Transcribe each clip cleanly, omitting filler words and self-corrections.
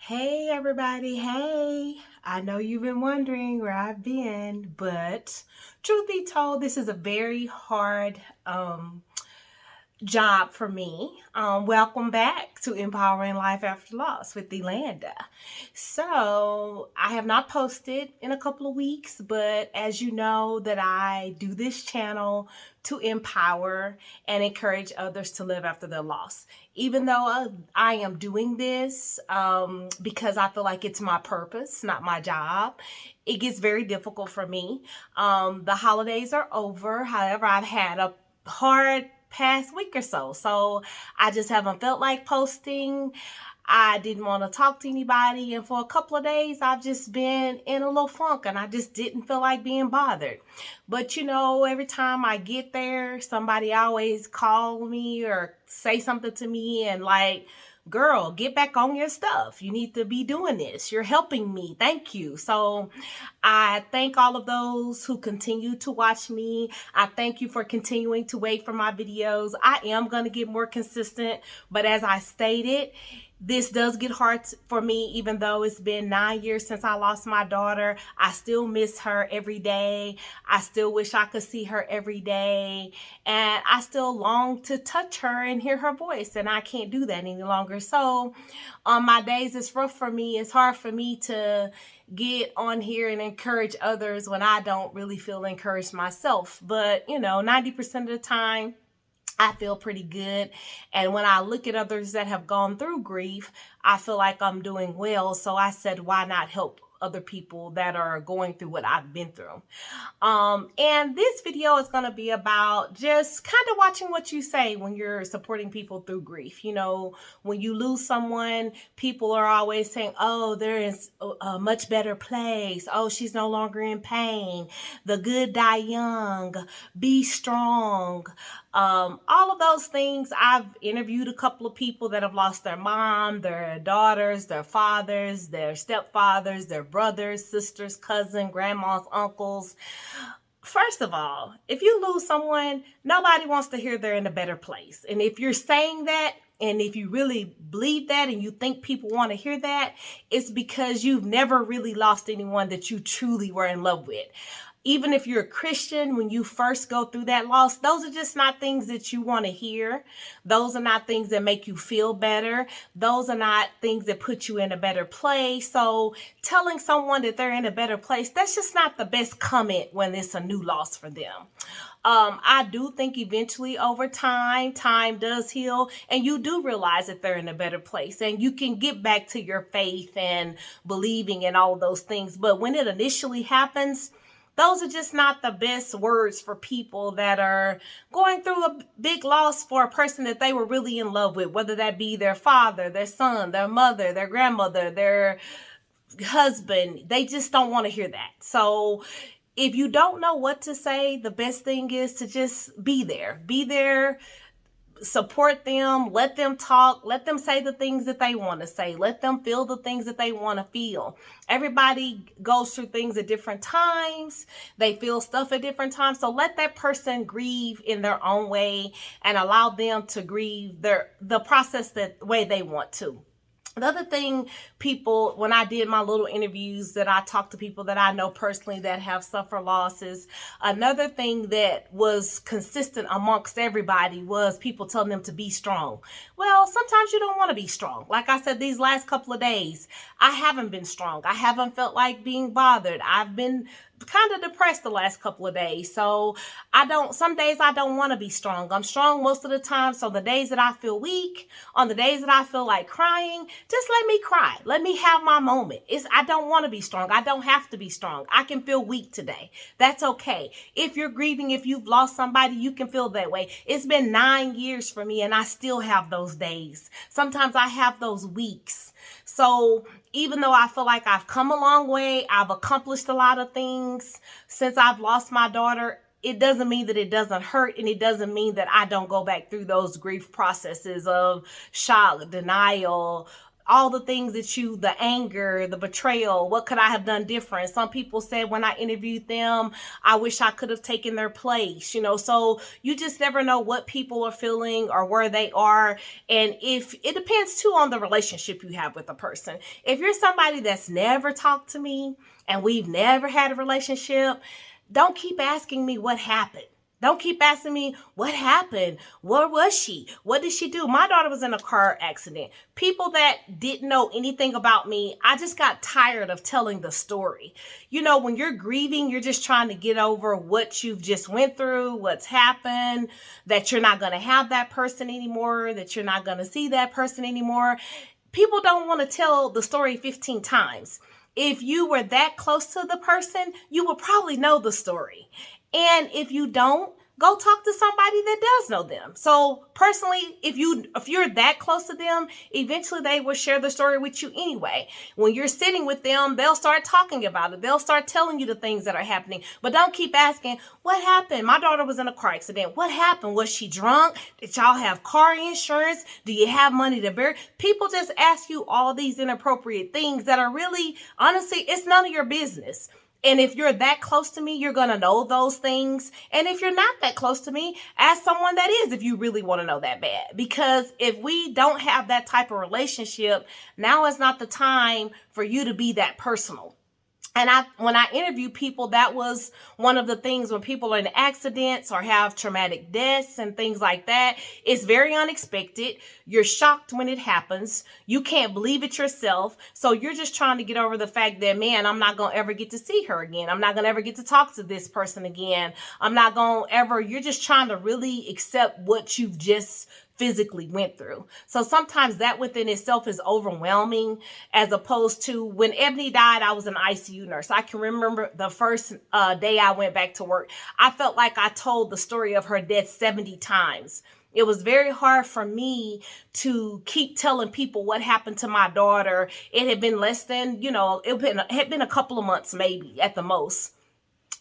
Hey everybody, hey. I know you've been wondering where I've been, but truth be told, this is a very hard job for me. Welcome back to Empowering Life After Loss with Delanda. So I have not posted in a couple of weeks, but as you know that I do this channel to empower and encourage others to live after their loss. Even though I am doing this because I feel like it's my purpose, not my job, it gets very difficult for me. The holidays are over. However, I've had a hard past week or so. So I just haven't felt like posting. I didn't want to talk to anybody. And for a couple of days, I've just been in a little funk and I just didn't feel like being bothered. But you know, every time I get there, somebody always call me or say something to me and like, girl, get back on your stuff. You need to be doing this. You're helping me. Thank you. So I thank all of those who continue to watch me. I thank you for continuing to wait for my videos. I am going to get more consistent, but as I stated, this does get hard for me, even though it's been 9 years since I lost my daughter. I still miss her every day. I still wish I could see her every day. And I still long to touch her and hear her voice. And I can't do that any longer. So on my days, it's rough for me. It's hard for me to get on here and encourage others when I don't really feel encouraged myself. But, you know, 90% of the time, I feel pretty good. And when I look at others that have gone through grief, I feel like I'm doing well. So I said, why not help other people that are going through what I've been through? And this video is going to be about just kind of watching what you say when you're supporting people through grief. You know, when you lose someone, people are always saying, oh, there is a much better place. Oh, she's no longer in pain. The good die young. Be strong. All of those things. I've interviewed a couple of people that have lost their mom, their daughters, their fathers, their stepfathers, their brothers, sisters, cousins, grandmas, uncles. First of all, if you lose someone, nobody wants to hear they're in a better place. And if you're saying that, and if you really believe that and you think people want to hear that, it's because you've never really lost anyone that you truly were in love with. Even if you're a Christian, when you first go through that loss, those are just not things that you want to hear. Those are not things that make you feel better. Those are not things that put you in a better place. So telling someone that they're in a better place, that's just not the best comment when it's a new loss for them. I do think eventually over time does heal and you do realize that they're in a better place and you can get back to your faith and believing and all of those things. But when it initially happens, those are just not the best words for people that are going through a big loss for a person that they were really in love with, whether that be their father, their son, their mother, their grandmother, their husband. They just don't want to hear that. So if you don't know what to say, the best thing is to just be there. Be there. Support them, let them talk, let them say the things that they want to say, let them feel the things that they want to feel. Everybody goes through things at different times. They feel stuff at different times. So let that person grieve in their own way and allow them to grieve the process that way they want to. The other thing, people, when I did my little interviews that I talked to people that I know personally that have suffered losses, another thing that was consistent amongst everybody was people telling them to be strong. Well, sometimes you don't want to be strong. Like I said, these last couple of days, I haven't been strong. I haven't felt like being bothered. I've been kind of depressed the last couple of days. So some days I don't want to be strong. I'm strong most of the time. So the days that I feel weak, on the days that I feel like crying, just let me cry. Let me have my moment. I don't want to be strong. I don't have to be strong. I can feel weak today. That's okay. If you're grieving, if you've lost somebody, you can feel that way. It's been 9 years for me and I still have those days. Sometimes I have those weeks. So even though I feel like I've come a long way, I've accomplished a lot of things since I've lost my daughter, it doesn't mean that it doesn't hurt, and it doesn't mean that I don't go back through those grief processes of shock, denial, all the things that the anger, the betrayal, what could I have done different? Some people said when I interviewed them, I wish I could have taken their place, so you just never know what people are feeling or where they are. And if it depends too on the relationship you have with a person. If you're somebody that's never talked to me and we've never had a relationship, don't keep asking me what happened. Don't keep asking me what happened. Where was she? What did she do? My daughter was in a car accident. People that didn't know anything about me, I just got tired of telling the story. When you're grieving, you're just trying to get over what you've just went through, what's happened, that you're not going to have that person anymore, that you're not going to see that person anymore. People don't want to tell the story 15 times. If you were that close to the person, you will probably know the story. And if you don't, go talk to somebody that does know them. So personally, if you're that close to them, eventually they will share the story with you anyway. When you're sitting with them, they'll start talking about it. They'll start telling you the things that are happening. But don't keep asking, what happened? My daughter was in a car accident. What happened? Was she drunk? Did y'all have car insurance? Do you have money to bear? People just ask you all these inappropriate things that are really, honestly, it's none of your business. And if you're that close to me, you're going to know those things. And if you're not that close to me, ask someone that is, if you really want to know that bad. Because if we don't have that type of relationship, now is not the time for you to be that personal. And when I interview people, that was one of the things when people are in accidents or have traumatic deaths and things like that. It's very unexpected. You're shocked when it happens. You can't believe it yourself. So you're just trying to get over the fact that, man, I'm not going to ever get to see her again. I'm not going to ever get to talk to this person again. You're just trying to really accept what you've just physically went through. So sometimes that within itself is overwhelming, as opposed to when Ebony died, I was an ICU nurse. I can remember the first day I went back to work. I felt like I told the story of her death 70 times. It was very hard for me to keep telling people what happened to my daughter. It had been less than, it had been a couple of months, maybe at the most.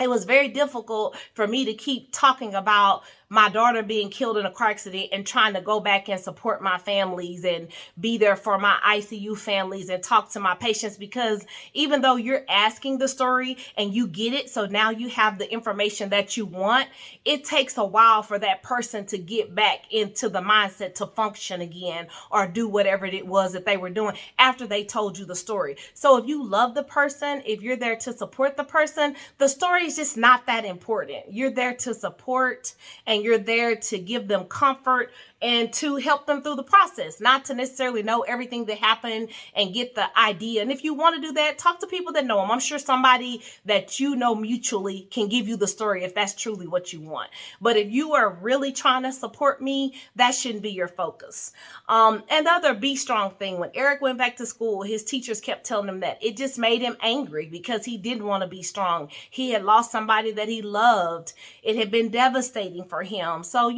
It was very difficult for me to keep talking about my daughter being killed in a car accident and trying to go back and support my families and be there for my ICU families and talk to my patients, because even though you're asking the story and you get it, so now you have the information that you want, it takes a while for that person to get back into the mindset to function again or do whatever it was that they were doing after they told you the story. So if you love the person, if you're there to support the person, the story is just not that important. You're there to support and you're there to give them comfort and to help them through the process, not to necessarily know everything that happened and get the idea. And if you want to do that, talk to people that know them. I'm sure somebody that you know mutually can give you the story if that's truly what you want. But if you are really trying to support me, that shouldn't be your focus. And the other be strong thing, when Eric went back to school, his teachers kept telling him that. It just made him angry because he didn't want to be strong. He had lost somebody that he loved. It had been devastating for him. So,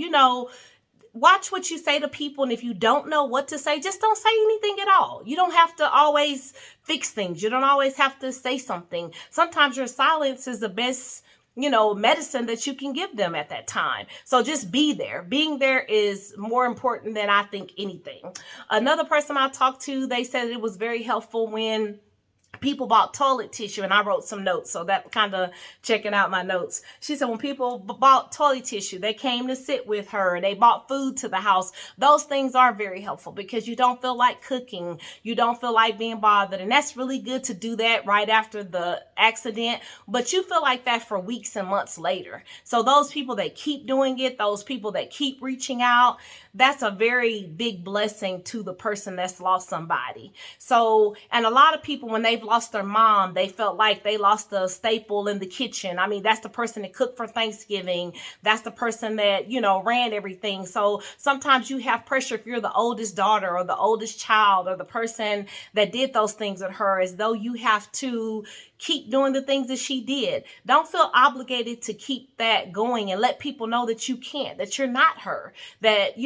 watch what you say to people. And if you don't know what to say, just don't say anything at all. You don't have to always fix things. You don't always have to say something. Sometimes your silence is the best, medicine that you can give them at that time. So just be there. Being there is more important than I think anything. Another person I talked to, they said it was very helpful when people bought toilet tissue, and I wrote some notes, so that kind of checking out my notes. She said when people bought toilet tissue, they came to sit with her, they bought food to the house. Those things are very helpful because you don't feel like cooking, you don't feel like being bothered, and that's really good to do that right after the accident, but you feel like that for weeks and months later. So those people that keep doing it, those people that keep reaching out, that's a very big blessing to the person that's lost somebody. So, and a lot of people, when they've lost their mom, they felt like they lost a staple in the kitchen. I mean, that's the person that cooked for Thanksgiving. That's the person that, ran everything. So sometimes you have pressure if you're the oldest daughter or the oldest child or the person that did those things with her, as though you have to keep doing the things that she did. Don't feel obligated to keep that going, and let people know that you can't, that you're not her, that,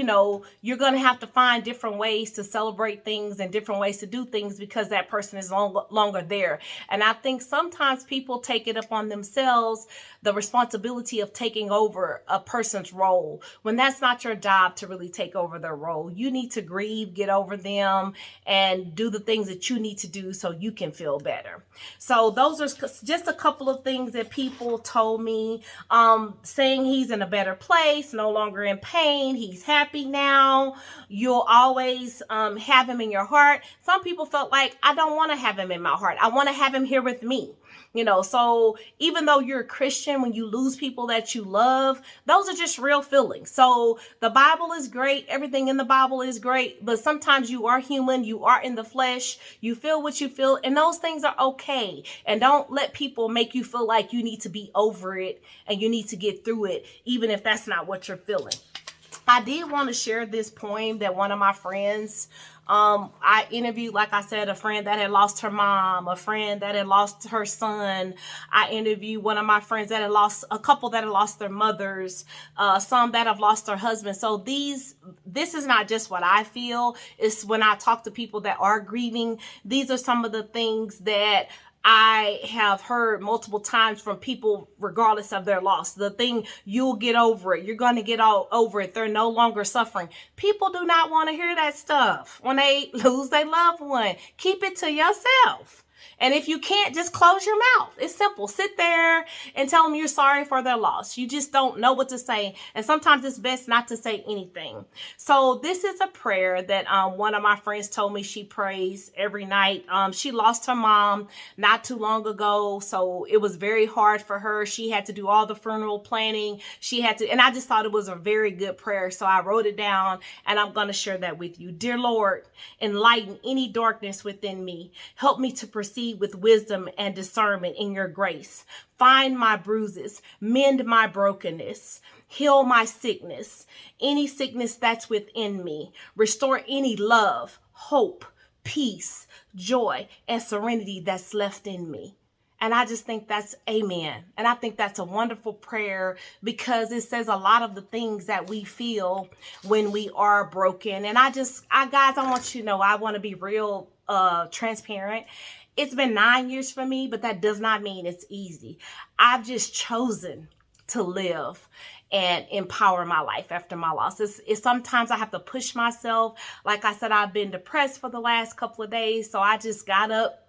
you're going to have to find different ways to celebrate things and different ways to do things because that person is no longer there. And I think sometimes people take it upon themselves, the responsibility of taking over a person's role, when that's not your job to really take over their role. You need to grieve, get over them, and do the things that you need to do so you can feel better. So those are just a couple of things that people told me. Saying he's in a better place, no longer in pain, he's happy now. You'll always have him in your heart. Some people felt like, I don't want to have him in my heart. I want to have him here with me. So even though you're a Christian, when you lose people that you love, those are just real feelings. So the Bible is great. Everything in the Bible is great. But sometimes you are human. You are in the flesh. You feel what you feel. And those things are okay. And don't let people make you feel like you need to be over it and you need to get through it, even if that's not what you're feeling. I did want to share this poem that one of my friends, I interviewed, like I said, a friend that had lost her mom, a friend that had lost her son. I interviewed one of my friends that had lost, a couple that had lost their mothers, some that have lost their husbands. So this is not just what I feel. It's when I talk to people that are grieving, these are some of the things that I have heard multiple times from people, regardless of their loss. The thing, you'll get over it. You're going to get all over it. They're no longer suffering. People do not want to hear that stuff when they lose their loved one. Keep it to yourself. And if you can't, just close your mouth. It's simple. Sit there and tell them you're sorry for their loss. You just don't know what to say. And sometimes it's best not to say anything. So this is a prayer that one of my friends told me she prays every night. She lost her mom not too long ago. So it was very hard for her. She had to do all the funeral planning. And I just thought it was a very good prayer. So I wrote it down and I'm going to share that with you. Dear Lord, enlighten any darkness within me. Help me to proceed with wisdom and discernment in your grace. Find my bruises, mend my brokenness, heal my sickness, any sickness that's within me. Restore any love, hope, peace, joy, and serenity that's left in me. And I just think that's amen. And I think that's a wonderful prayer because it says a lot of the things that we feel when we are broken. And guys, I want you to know, I want to be real transparent. It's been 9 years for me, but that does not mean it's easy. I've just chosen to live and empower my life after my loss. It's sometimes I have to push myself. Like I said, I've been depressed for the last couple of days. So I just got up.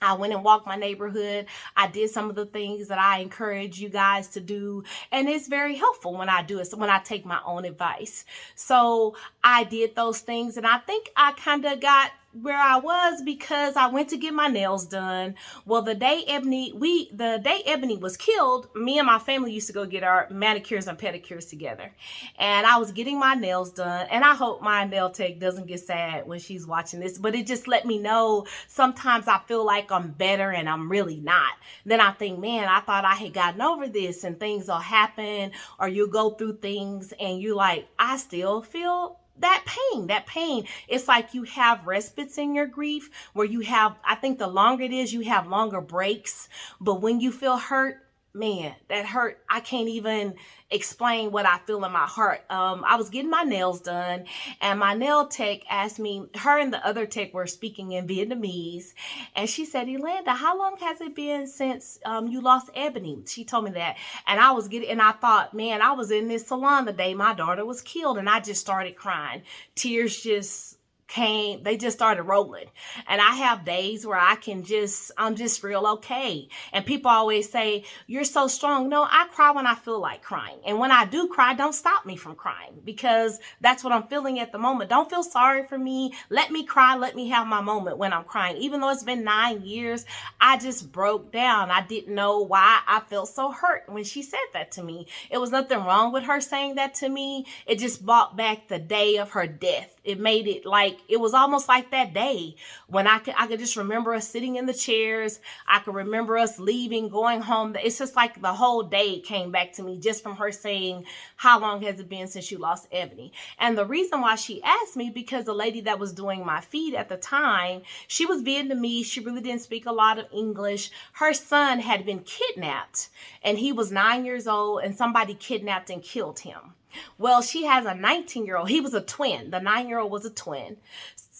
I went and walked my neighborhood. I did some of the things that I encourage you guys to do. And it's very helpful when I do it, when I take my own advice. So I did those things. And I think I kind of got where I was because I went to get my nails done. Well, the day Ebony was killed, me and my family used to go get our manicures and pedicures together. And I was getting my nails done. And I hope my nail tech doesn't get sad when she's watching this, but it just let me know sometimes I feel like I'm better and I'm really not. Then I think, man, I thought I had gotten over this, and things will happen, or you'll go through things and you're like, I still feel that pain. It's like you have respites in your grief where I think the longer it is, you have longer breaks. But when you feel hurt, man, that hurt, I can't even explain what I feel in my heart. I was getting my nails done and my nail tech asked me, her and the other tech were speaking in Vietnamese. And she said, Yolanda, how long has it been since you lost Ebony? She told me that. And I thought, man, I was in this salon the day my daughter was killed, and I just started crying. Tears just came, they just started rolling. And I have days where I'm just real okay. And people always say, you're so strong. No, I cry when I feel like crying. And when I do cry, don't stop me from crying, because that's what I'm feeling at the moment. Don't feel sorry for me. Let me cry. Let me have my moment when I'm crying. Even though it's been 9 years, I just broke down. I didn't know why I felt so hurt when she said that to me. It was nothing wrong with her saying that to me. It just brought back the day of her death. It made it like, it was almost like that day when I could just remember us sitting in the chairs. I could remember us leaving, going home. It's just like the whole day came back to me just from her saying, how long has it been since you lost Ebony? And the reason why she asked me, because the lady that was doing my feet at the time, she was Vietnamese. She really didn't speak a lot of English. Her son had been kidnapped and he was 9 years old, and somebody kidnapped and killed him. Well, she has a 19-year-old. He was a twin. The 9-year-old was a twin.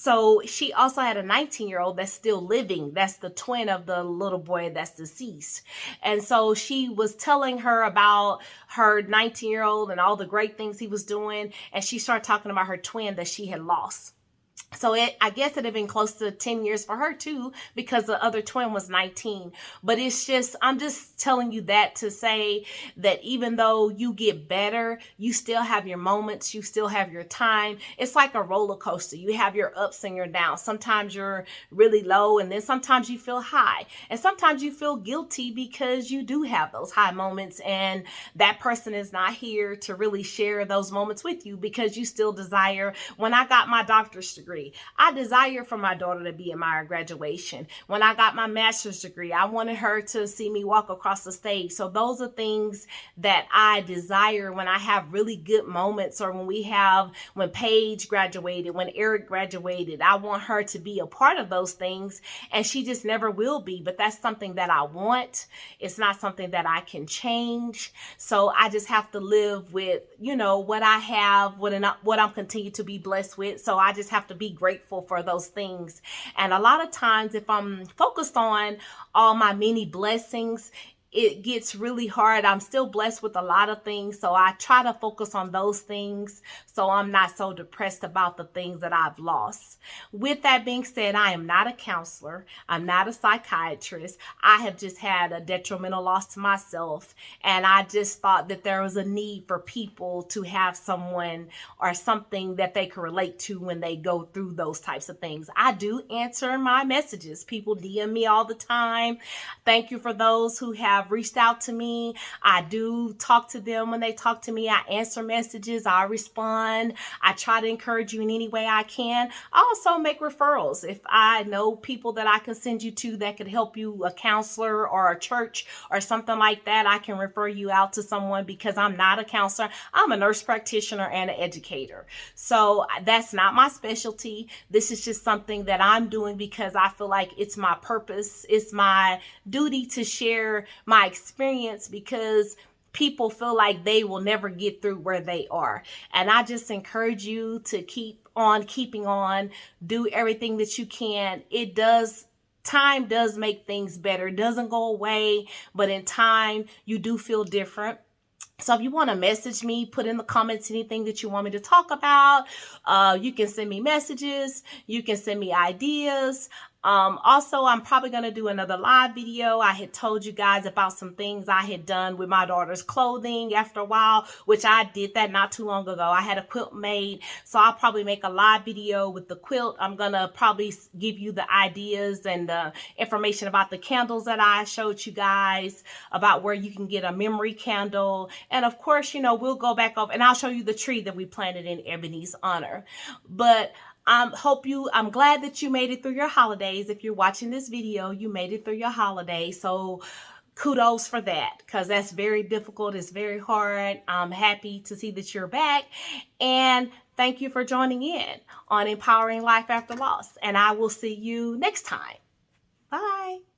So she also had a 19-year-old that's still living. That's the twin of the little boy that's deceased. And so she was telling her about her 19-year-old and all the great things he was doing. And she started talking about her twin that she had lost. So I guess it had been close to 10 years for her too, because the other twin was 19. But it's just, I'm just telling you that to say that even though you get better, you still have your moments, you still have your time. It's like a roller coaster. You have your ups and your downs. Sometimes you're really low, and then sometimes you feel high. And sometimes you feel guilty because you do have those high moments, and that person is not here to really share those moments with you, because you still desire. When I got my doctor's degree, I desire for my daughter to be at my graduation. When I got my master's degree, I wanted her to see me walk across the stage. So those are things that I desire when I have really good moments, or when Paige graduated, when Eric graduated. I want her to be a part of those things, and she just never will be. But that's something that I want. It's not something that I can change. So I just have to live with, what I have, what I'm continuing to be blessed with. So I just have to be grateful for those things. And a lot of times, if I'm focused on all my many blessings, it gets really hard. I'm still blessed with a lot of things, so I try to focus on those things so I'm not so depressed about the things that I've lost. With that being said, I am not a counselor. I'm not a psychiatrist. I have just had a detrimental loss to myself, and I just thought that there was a need for people to have someone or something that they can relate to when they go through those types of things. I do answer my messages. People DM me all the time. Thank you for those who have reached out to me. I do talk to them when they talk to me. I answer messages. I respond. I try to encourage you in any way I can. I also make referrals. If I know people that I can send you to that could help you, a counselor or a church or something like that, I can refer you out to someone, because I'm not a counselor. I'm a nurse practitioner and an educator. So that's not my specialty. This is just something that I'm doing because I feel like it's my purpose. It's my duty to share my experience, because people feel like they will never get through where they are. And I just encourage you to keep on keeping on, do everything that you can. Time does make things better. It doesn't go away, but in time, you do feel different. So if you want to message me, put in the comments anything that you want me to talk about. You can send me messages. You can send me ideas. Also, I'm probably going to do another live video. I had told you guys about some things I had done with my daughter's clothing after a while, which I did that not too long ago. I had a quilt made, so I'll probably make a live video with the quilt. I'm going to probably give you the ideas and the information about the candles that I showed you guys, about where you can get a memory candle. And of course, we'll go back over and I'll show you the tree that we planted in Ebony's honor. But I'm glad that you made it through your holidays. If you're watching this video, you made it through your holidays. So kudos for that, because that's very difficult. It's very hard. I'm happy to see that you're back. And thank you for joining in on Empowering Life After Loss. And I will see you next time. Bye.